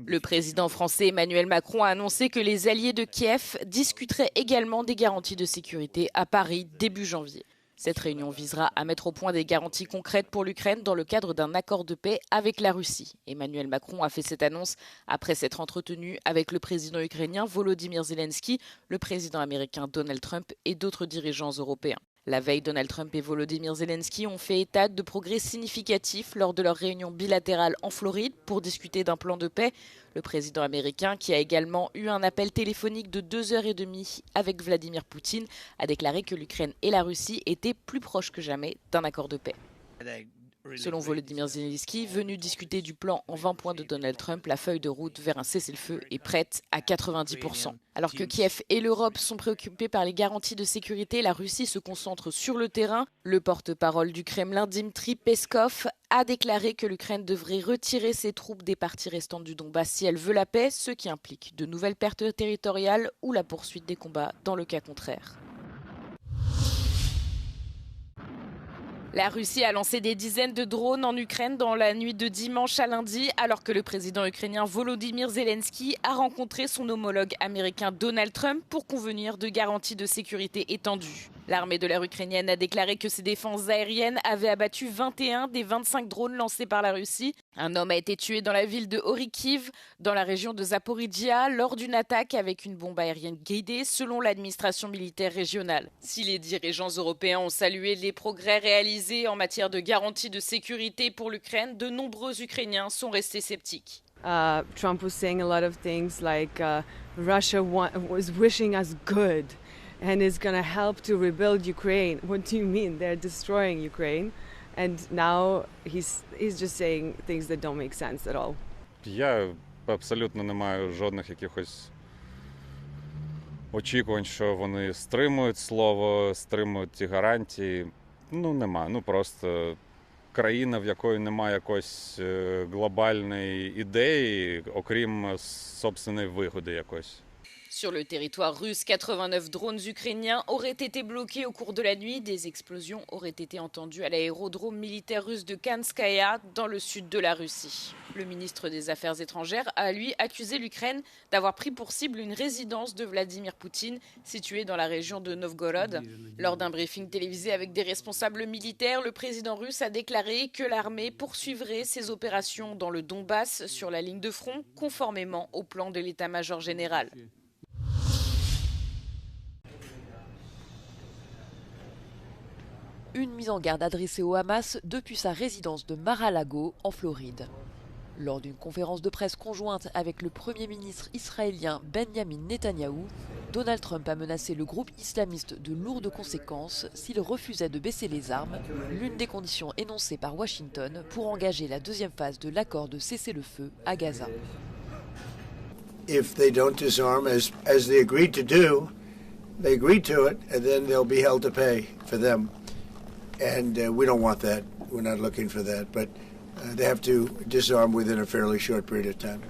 Le président français Emmanuel Macron a annoncé que les alliés de Kiev discuteraient également des garanties de sécurité à Paris début janvier. Cette réunion visera à mettre au point des garanties concrètes pour l'Ukraine dans le cadre d'un accord de paix avec la Russie. Emmanuel Macron a fait cette annonce après s'être entretenu avec le président ukrainien Volodymyr Zelensky, le président américain Donald Trump et d'autres dirigeants européens. La veille, Donald Trump et Volodymyr Zelensky ont fait état de progrès significatifs lors de leur réunion bilatérale en Floride pour discuter d'un plan de paix. Le président américain, qui a également eu un appel téléphonique de 2h30 avec Vladimir Poutine, a déclaré que l'Ukraine et la Russie étaient plus proches que jamais d'un accord de paix. Selon Volodymyr Zelensky, venu discuter du plan en 20 points de Donald Trump, la feuille de route vers un cessez-le-feu est prête à 90%. Alors que Kiev et l'Europe sont préoccupés par les garanties de sécurité, la Russie se concentre sur le terrain. Le porte-parole du Kremlin, Dmitry Peskov, a déclaré que l'Ukraine devrait retirer ses troupes des parties restantes du Donbass si elle veut la paix, ce qui implique de nouvelles pertes territoriales ou la poursuite des combats dans le cas contraire. La Russie a lancé des dizaines de drones en Ukraine dans la nuit de dimanche à lundi, alors que le président ukrainien Volodymyr Zelensky a rencontré son homologue américain Donald Trump pour convenir de garanties de sécurité étendues. L'armée de l'air ukrainienne a déclaré que ses défenses aériennes avaient abattu 21 des 25 drones lancés par la Russie. Un homme a été tué dans la ville de Orikiv, dans la région de Zaporizhia, lors d'une attaque avec une bombe aérienne guidée, selon l'administration militaire régionale. Si les dirigeants européens ont salué les progrès réalisés en matière de garantie de sécurité pour l'Ukraine, de nombreux Ukrainiens sont restés sceptiques. Trump was saying a lot of things like Russia was wishing us good and is going to help to rebuild Ukraine. What do you mean? They're destroying Ukraine. And now he's just saying things that don't make sense at all. Я абсолютно не маю жодних якихось очікувань, що вони стримують слово, стримують ті гарантії. Нема. Просто країна, в якої немає якоїсь глобальної ідеї, окрім собственної вигоди якоїсь. Sur le territoire russe, 89 drones ukrainiens auraient été bloqués au cours de la nuit. Des explosions auraient été entendues à l'aérodrome militaire russe de Kanskaya, dans le sud de la Russie. Le ministre des Affaires étrangères a, lui, accusé l'Ukraine d'avoir pris pour cible une résidence de Vladimir Poutine, située dans la région de Novgorod. Lors d'un briefing télévisé avec des responsables militaires, le président russe a déclaré que l'armée poursuivrait ses opérations dans le Donbass sur la ligne de front, conformément au plan de l'état-major général. Une mise en garde adressée au Hamas depuis sa résidence de Mar-a-Lago en Floride. Lors d'une conférence de presse conjointe avec le Premier ministre israélien Benjamin Netanyahou, Donald Trump a menacé le groupe islamiste de lourdes conséquences s'il refusait de baisser les armes, l'une des conditions énoncées par Washington pour engager la deuxième phase de l'accord de cessez-le-feu à Gaza. If they don't disarm as they agreed to do, they agreed to it and then they'll be held to pay for them. And we don't want that. We're not looking for that. But they have to disarm within a fairly short period of time.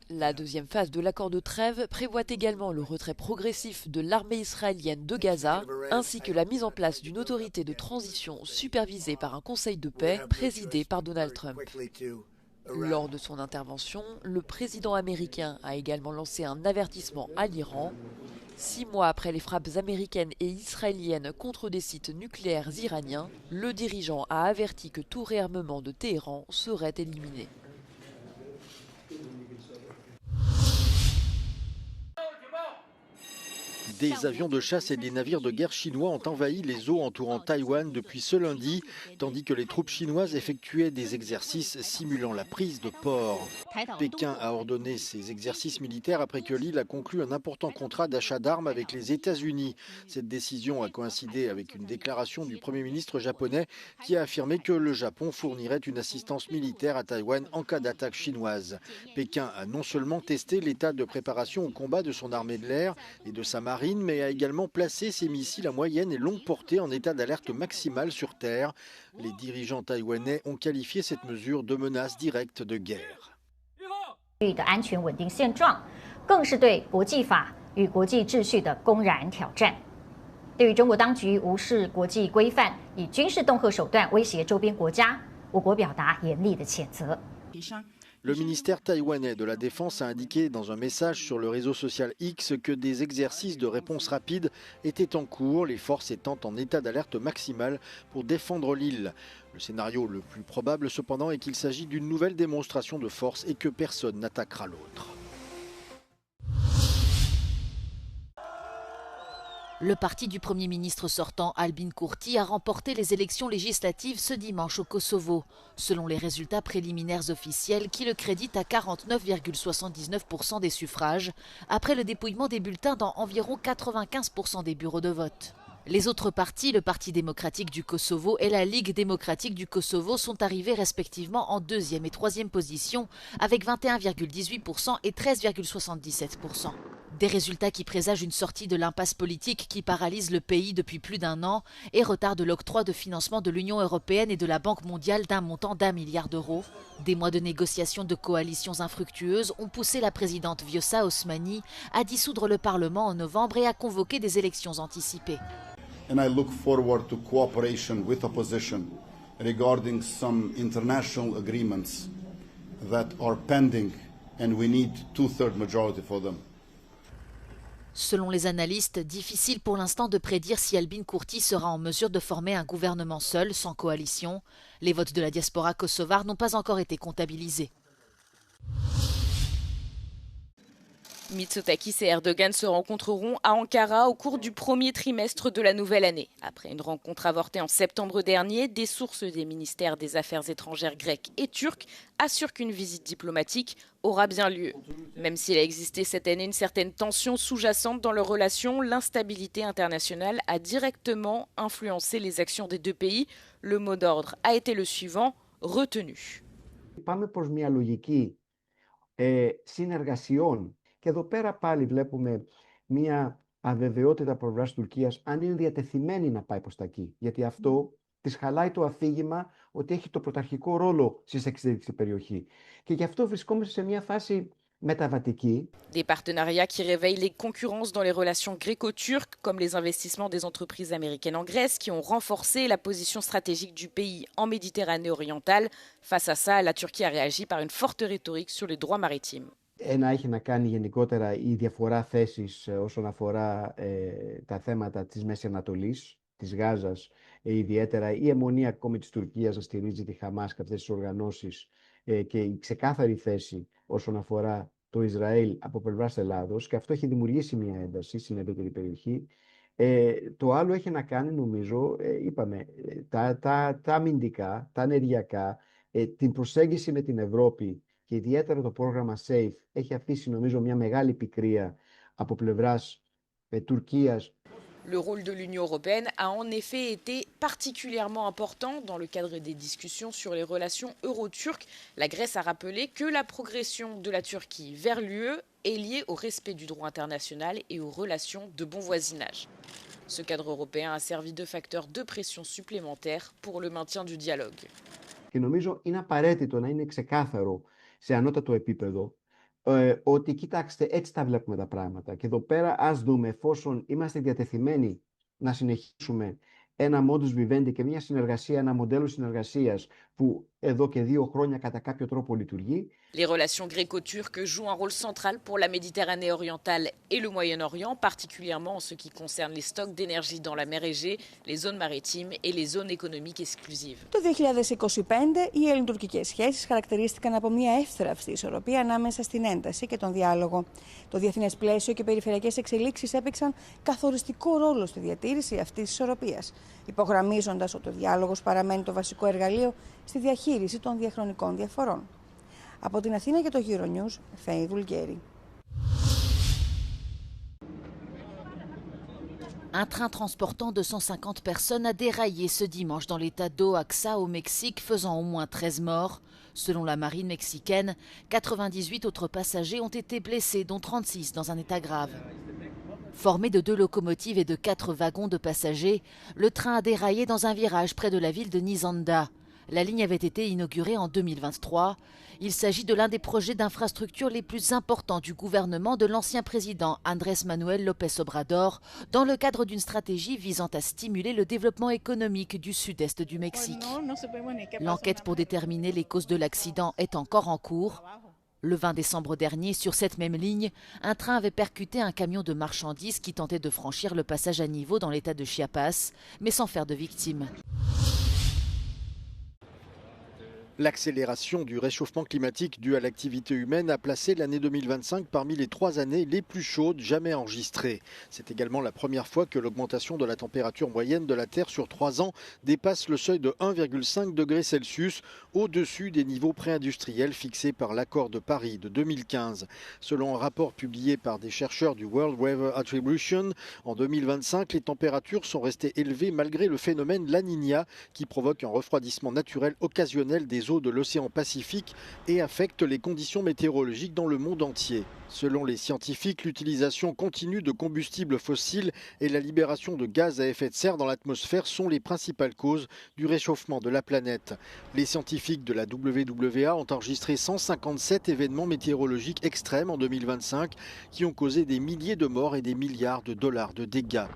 La deuxième phase de l'accord de trêve prévoit également le retrait progressif de l'armée israélienne de Gaza, ainsi que la mise en place d'une autorité de transition supervisée par un conseil de paix présidé par Donald Trump. Lors de son intervention, le président américain a également lancé un avertissement à l'Iran. 6 mois après les frappes américaines et israéliennes contre des sites nucléaires iraniens, le dirigeant a averti que tout réarmement de Téhéran serait éliminé. Des avions de chasse et des navires de guerre chinois ont envahi les eaux entourant Taïwan depuis ce lundi, tandis que les troupes chinoises effectuaient des exercices simulant la prise de port. Pékin a ordonné ces exercices militaires après que l'île a conclu un important contrat d'achat d'armes avec les États-Unis. Cette décision a coïncidé avec une déclaration du Premier ministre japonais qui a affirmé que le Japon fournirait une assistance militaire à Taïwan en cas d'attaque chinoise. Pékin a non seulement testé l'état de préparation au combat de son armée de l'air et de sa marine, mais a également placé ses missiles à moyenne et longue portée en état d'alerte maximale sur terre. Les dirigeants taïwanais ont qualifié cette mesure de menace directe de guerre. 的安全稳定现状，更是对国际法与国际秩序的公然挑战。对于中国当局无视国际规范，以军事恫吓手段威胁周边国家，我国表达严厉的谴责。Le ministère taïwanais de la Défense a indiqué dans un message sur le réseau social X que des exercices de réponse rapide étaient en cours, les forces étant en état d'alerte maximale pour défendre l'île. Le scénario le plus probable cependant est qu'il s'agit d'une nouvelle démonstration de force et que personne n'attaquera l'autre. Le parti du Premier ministre sortant Albin Kurti a remporté les élections législatives ce dimanche au Kosovo, selon les résultats préliminaires officiels qui le créditent à 49,79% des suffrages, après le dépouillement des bulletins dans environ 95% des bureaux de vote. Les autres partis, le Parti démocratique du Kosovo et la Ligue démocratique du Kosovo, sont arrivés respectivement en 2e et 3e position avec 21,18% et 13,77%. Des résultats qui présagent une sortie de l'impasse politique qui paralyse le pays depuis plus d'1 an et retarde l'octroi de financement de l'Union européenne et de la Banque mondiale d'un montant d'1 milliard d'euros. Des mois de négociations de coalitions infructueuses ont poussé la présidente Vjosa Osmani à dissoudre le Parlement en novembre et à convoquer des élections anticipées. And I look forward to cooperation with opposition regarding some international agreements that are pending and we need 2/3 majority for them. Selon les analystes, difficile pour l'instant de prédire si Albin Kurti sera en mesure de former un gouvernement seul, sans coalition. Les votes de la diaspora kosovare n'ont pas encore été comptabilisés. Mitsotakis et Erdogan se rencontreront à Ankara au cours du premier trimestre de la nouvelle année. Après une rencontre avortée en septembre dernier, des sources des ministères des Affaires étrangères grecs et turcs assurent qu'une visite diplomatique aura bien lieu. Même s'il a existé cette année une certaine tension sous-jacente dans leurs relations, l'instabilité internationale a directement influencé les actions des deux pays. Le mot d'ordre a été le suivant, retenu. Πάμε προς μια λογική συνεργασιών. Και εδώ πέρα πάλι βλέπουμε μια αβεβαιότητα από πλευράς της Τουρκίας αν είναι διατεθειμένη να πάει προς τα εκεί. Γιατί αυτό της χαλάει το αφήγημα ότι έχει το πρωταρχικό ρόλο στις εξελίξεις στην περιοχή. Και γι' αυτό βρισκόμαστε σε μια φάση μεταβατική. Des partenariats qui réveillent les concurrences dans les relations gréco-turques, comme les investissements des entreprises américaines en Grèce, qui ont renforcé la position stratégique du pays en Méditerranée orientale. Face à ça, la Turquie a réagi par une forte rhétorique sur les droits maritimes. Ένα έχει να κάνει γενικότερα η διαφορά θέσης όσον αφορά τα θέματα της Μέσης Ανατολής, της Γάζας, ιδιαίτερα η αιμονή ακόμη της Τουρκίας να στηρίζει τη Χαμάς και αυτές τις οργανώσεις και η ξεκάθαρη θέση όσον αφορά το Ισραήλ από πλευράς Ελλάδος και αυτό έχει δημιουργήσει μια ένταση στην ευρύτερη περιοχή. Το άλλο έχει να κάνει, νομίζω, είπαμε, τα αμυντικά, τα ενεργειακά, την προσέγγιση με την Ευρώπη και ιδιαίτερα το πρόγραμμα SAFE έχει αφήσει νομίζω μια μεγάλη πικρία από πλευράς Τουρκίας. Le rôle de l'Union européenne a en effet été particulièrement important dans le cadre des discussions sur les relations euro-turques. La Grèce a rappelé que la progression de la Turquie vers l'UE est liée au respect du droit international et aux relations de bon voisinage. Ce cadre européen a servi de facteur de pression supplémentaire pour le maintien du dialogue. Και νομίζω είναι απαραίτητο να είναι ξεκάθαρο σε ανώτατο επίπεδο ότι κοιτάξτε έτσι τα βλέπουμε τα πράγματα και εδώ πέρα ας δούμε εφόσον είμαστε διατεθειμένοι να συνεχίσουμε ένα modus vivendi και μια συνεργασία, ένα μοντέλο συνεργασίας που εδώ και 2 χρόνια κατά κάποιο τρόπο λειτουργεί. Les relations gréco-turques jouent un rôle central pour la Méditerranée orientale et le Moyen-Orient, particulièrement en ce qui concerne les stocks d'énergie dans la mer Égée, les zones maritimes et les zones économiques exclusives. Το 2025 οι ελληνοτουρκικές σχέσεις χαρακτηρίστηκαν από μια εύθραυστη ισορροπία ανάμεσα στην ένταση και τον διάλογο. Το διεθνές πλαίσιο και οι περιφερειακές εξελίξεις έπαιξαν καθοριστικό ρόλο στη διατήρηση αυτής της ισορροπίας, υπογραμμίζοντας ότι ο διάλογος παραμένει το βασικό εργαλείο στη διαχείριση των διαχρονικών διαφορών. Από την Αθήνα για το Euronews, Φέη Βουλγέρη. Un train transportant 250 personnes a déraillé ce dimanche dans l'état d'Oaxaca au Mexique, faisant au moins 13 morts. Selon la marine mexicaine, 98 autres passagers ont été blessés, dont 36 dans un état grave. Formé de 2 locomotives et de 4 wagons de passagers, le train a déraillé dans un virage près de la ville de Nizanda. La ligne avait été inaugurée en 2023. Il s'agit de l'un des projets d'infrastructure les plus importants du gouvernement de l'ancien président Andrés Manuel López Obrador, dans le cadre d'une stratégie visant à stimuler le développement économique du sud-est du Mexique. L'enquête pour déterminer les causes de l'accident est encore en cours. Le 20 décembre dernier, sur cette même ligne, un train avait percuté un camion de marchandises qui tentait de franchir le passage à niveau dans l'état de Chiapas, mais sans faire de victimes. L'accélération du réchauffement climatique due à l'activité humaine a placé l'année 2025 parmi les 3 années les plus chaudes jamais enregistrées. C'est également la première fois que l'augmentation de la température moyenne de la Terre sur 3 ans dépasse le seuil de 1,5 degré Celsius, au-dessus des niveaux pré-industriels fixés par l'accord de Paris de 2015. Selon un rapport publié par des chercheurs du World Weather Attribution, en 2025, les températures sont restées élevées malgré le phénomène La Niña qui provoque un refroidissement naturel occasionnel des eaux de l'océan Pacifique et affecte les conditions météorologiques dans le monde entier. Selon les scientifiques, l'utilisation continue de combustibles fossiles et la libération de gaz à effet de serre dans l'atmosphère sont les principales causes du réchauffement de la planète. Les scientifiques de la WWA ont enregistré 157 événements météorologiques extrêmes en 2025 qui ont causé des milliers de morts et des milliards de dollars de dégâts.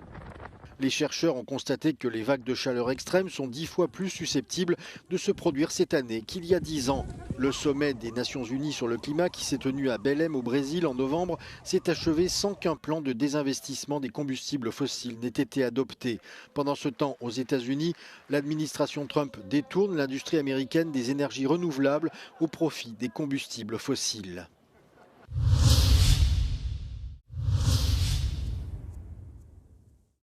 Les chercheurs ont constaté que les vagues de chaleur extrêmes sont 10 fois plus susceptibles de se produire cette année qu'il y a 10 ans. Le sommet des Nations Unies sur le climat qui s'est tenu à Belém au Brésil en novembre s'est achevé sans qu'un plan de désinvestissement des combustibles fossiles n'ait été adopté. Pendant ce temps, aux États-Unis, l'administration Trump détourne l'industrie américaine des énergies renouvelables au profit des combustibles fossiles.